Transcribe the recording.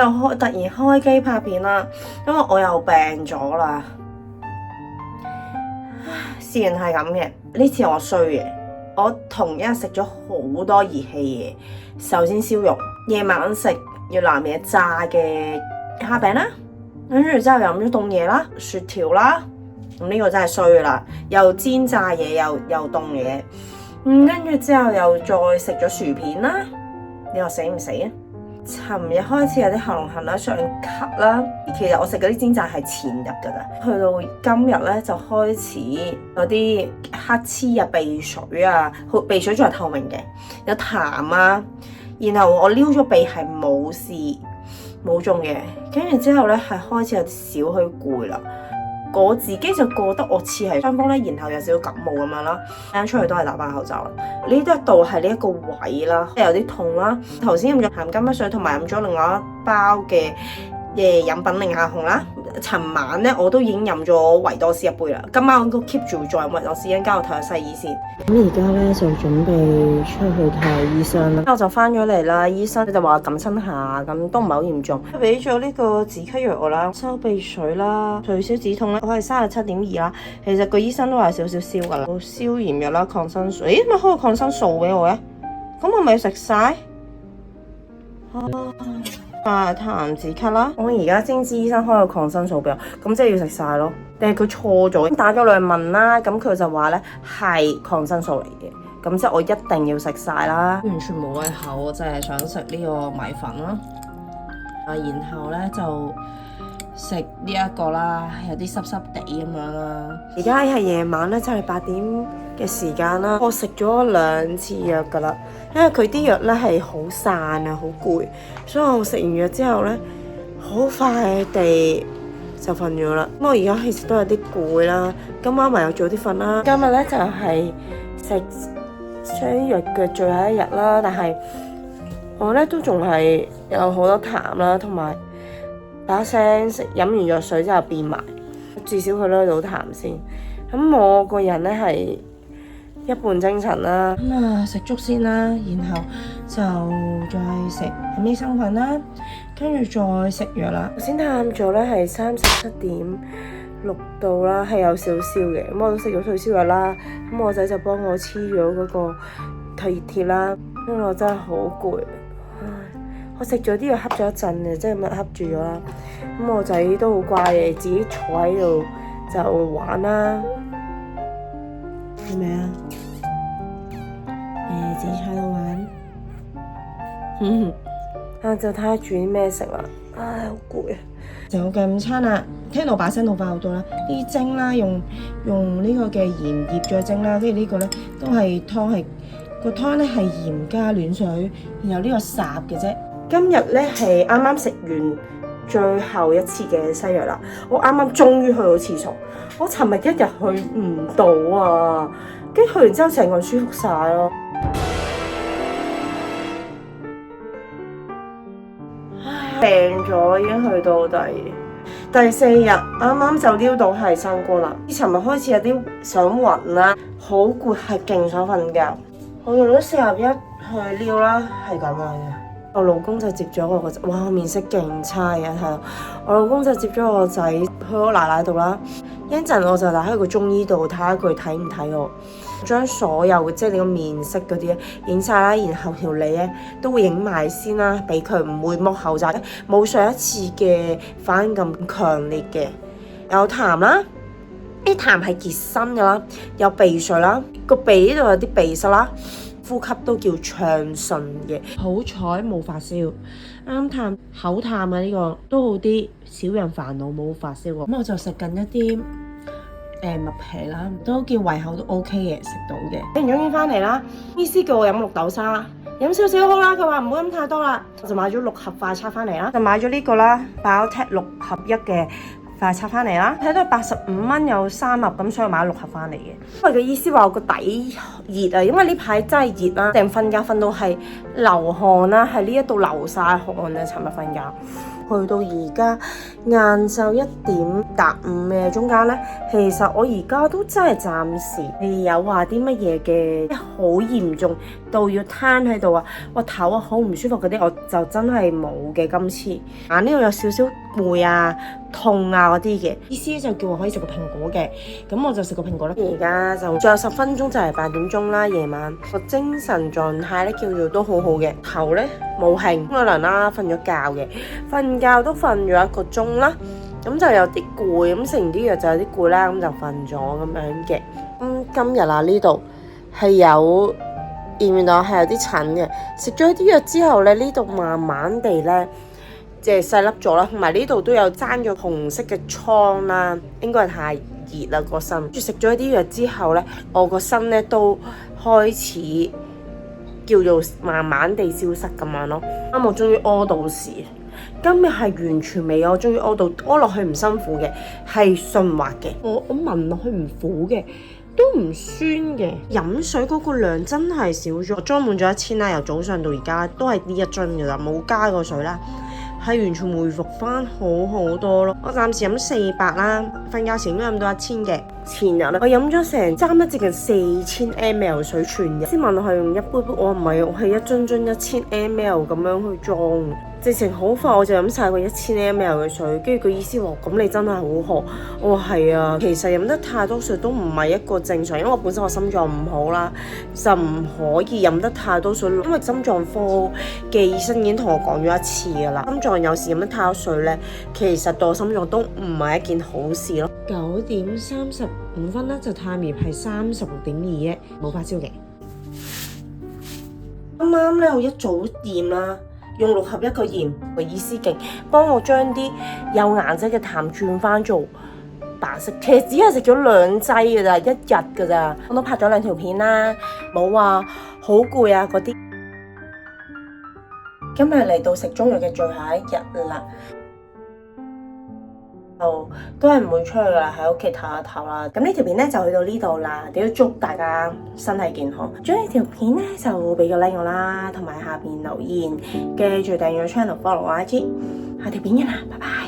又突然開機拍片啦，因為我又病咗啦。事緣係咁嘅，呢次我衰嘅，我同一日食咗好多熱氣嘢，首先燒肉，夜晚食越南嘢炸嘅蝦餅啦，跟住之後又飲咗凍嘢啦，雪條啦，咁呢個真係衰啦，又煎炸嘢又凍嘢，跟住之後又再食咗薯片啦，你話死唔死啊？尋日開始有啲喉嚨痕啦，想咳啦。其實我食嗰啲煎炸係前日㗎啦，去到今日咧就開始有啲黑黐啊、鼻水啊，鼻水仲係透明嘅，有痰啊。然後我撩咗鼻係冇事冇中嘅，跟住之後咧係開始有少許攰啦。我自己就覺得我似係傷風咧，然後有少少感冒咁樣啦。出去都係戴翻口罩啦。呢一度係呢一個位啦，有啲痛啦。頭先飲咗鹹金乜水，同埋飲咗另外一包嘅飲品令下紅啦。尋晚咧我都已經飲咗維多斯一杯啦。今晚我都 keep 住再飲維多斯，一陣間我睇下西醫先。咁而家咧就準備出去睇醫生啦。我就翻咗嚟啦，醫生就話感親下，咁都唔係好嚴重。俾咗呢個止咳藥我啦，收鼻水啦，退燒止痛啦。我係37.2啦，其實個醫生都話少少燒噶啦。消炎藥啦，抗生素。咦？咪開個抗生素俾我嘅？咁我咪要食晒？痰止咳啦，我而家先知醫生開個抗生素俾我，咁即係要食晒咯？定係佢錯咗？打咗兩問啦，咁佢就話咧係抗生素嚟嘅，咁即係我一定要食晒啦。完全冇胃口，我淨係想食呢個米粉啦。然後咧就食呢一個啦，有啲濕濕地咁樣啦。而家係夜晚咧，就係8點嘅時間啦。我食咗2次藥噶啦，因為佢啲藥咧係好散啊，好攰，所以我食完藥之後咧，好快地就瞓咗啦。咁我而家其實都有啲攰啦，今晚咪又早啲瞓啦。今日咧就係食衰藥嘅最後一日啦，但係我咧都仲係有好多痰啦，同埋把聲飲完藥水之後變埋，至少佢攞到痰先。咁我個人咧係一半精神啦。咁啊食粥先啦，然後就再食益生菌啦，跟住再食藥啦。頭先探咗咧係37.6度啦，係有少少嘅。咁我都食咗退燒藥啦。咁我仔就幫我黐咗嗰個退熱貼啦。因為我真係好攰。我食咗啲藥恰咗一陣嘅，即係咪恰住咗啦？咁我仔都好乖嘅，自己坐喺度就玩啦。係咪啊？自己坐喺度玩。就睇下煮啲咩食啦。唉，好攰啊！就嘅午餐啦，聽到把聲都快好多啦。啲蒸啦，用呢個嘅鹽醃咗蒸啦，跟住呢個咧都係湯，係個湯咧係鹽加暖水，然後呢個霎嘅啫。今日咧係啱啱食完最後一次嘅西藥啦，我啱啱終於去到廁所。我尋日一日去唔到啊，跟住去完之後成個人舒服晒咯。病咗已經去到第4日，啱啱就撩到係新冠啦。尋日開始有啲想暈啦，好攰，係勁想瞓覺。我用咗40日去撩啦，係咁樣嘅。我老公就接咗我個仔，哇！我面色勁差嘅，係我老公就接咗我個仔去我奶奶度啦。一陣我就帶喺個中醫度睇下佢睇唔睇我，將所有即係你個面色嗰啲影晒啦，然後條脷咧都會影埋先啦，俾佢唔會剝口罩，冇上一次嘅反應咁強烈嘅。有痰啦，啲痰係結身噶啦，有鼻水啦，個鼻呢度有啲鼻塞啦。呼吸都叫暢順嘅，好彩冇發燒，啱痰口痰啊呢個都好啲，少人煩惱冇發燒喎。咁我就食緊一啲麥皮啦，都叫胃口都 OK 嘅，食到嘅。食完中醫翻嚟啦，醫師叫我飲綠豆沙，飲少少好啦，佢話唔好飲太多啦，我就買咗6盒快測翻嚟啦，就買咗呢個啦，BioNTech 6合1嘅。快測翻嚟啦，睇到85蚊有3粒，咁所以買咗6盒翻嚟嘅。因為個醫師話我個底熱啊，因為呢排真係熱啦，定瞓覺瞓到係流汗啦，喺呢一度流晒汗啊，尋日瞓覺去到而家晏晝1:15嘅中間咧，其實我而家都真係暫時未有話啲乜嘢嘅好嚴重到要攤喺度啊，我頭啊好唔舒服嗰啲，我就真係冇嘅。今次眼呢度有少少攰啊、痛啊嗰啲嘅，醫師就叫我可以食個蘋果嘅，咁我就食個蘋果啦。而家就仲有10分鐘就係8點鐘啦，夜晚個精神狀態咧叫做都好好嘅，頭咧冇興，可能啦瞓咗覺嘅，瞓覺都瞓咗1個鐘啦，咁就有啲攰，咁食完啲藥就有啲攰啦，咁就瞓咗咁樣嘅。今日啊呢度係有見到係有啲疹嘅，食咗啲藥之後咧，呢度慢慢地咧即係細粒咗啦，同埋呢度都有爭咗紅色嘅瘡啦，應該係太熱啦個身。跟住食咗啲藥之後咧，我個身咧都開始叫做慢慢地消失咁樣咯。啱我終於屙到屎，今日係完全未有，我終於屙到，屙落去唔辛苦嘅，係順滑嘅。我聞落去唔苦嘅。都唔酸嘅，飲水嗰個量真係少咗，我裝滿咗1000啦，由早上到而家都係呢1樽㗎啦，冇加過水啦，係完全回復翻好好多咯。我暫時飲400啦，瞓覺前都飲到1000嘅。前日咧，我飲咗成差接近4000 ml 水全日，先問我係用一杯杯，我唔係，我係一樽1000 ml 咁樣去裝。直情好快我就飲晒個1000 ml 嘅水，跟住個醫師話：咁你真係好渴。我話係啊，其實飲得太多水都唔係一個正常，因為我本身我心臟唔好啦，就唔可以飲得太多水。因為心臟科嘅醫生已經同我講咗1次㗎啦，心臟有時飲得太多水咧，其實對我心臟都唔係一件好事咯。9:35啦，就探熱係36.2，冇發燒嘅。啱啱咧，我一早驗啦。用6合1個鹽，個醫師勁幫我將啲有顏色嘅痰轉翻做白色。其實只係食咗2劑㗎咋，1日㗎咋。我都拍咗2條片啦，冇話好攰啊嗰啲。今日嚟到食中藥嘅最後一日啦，都係唔會出去噶啦，喺屋企唞一唞啦。咁呢條片咧就去到呢度啦，都要祝大家身體健康。中意條片咧就俾個 like 我啦，同埋下邊留言，記住訂閱 channel follow 我 IG。下條片見啦，拜拜。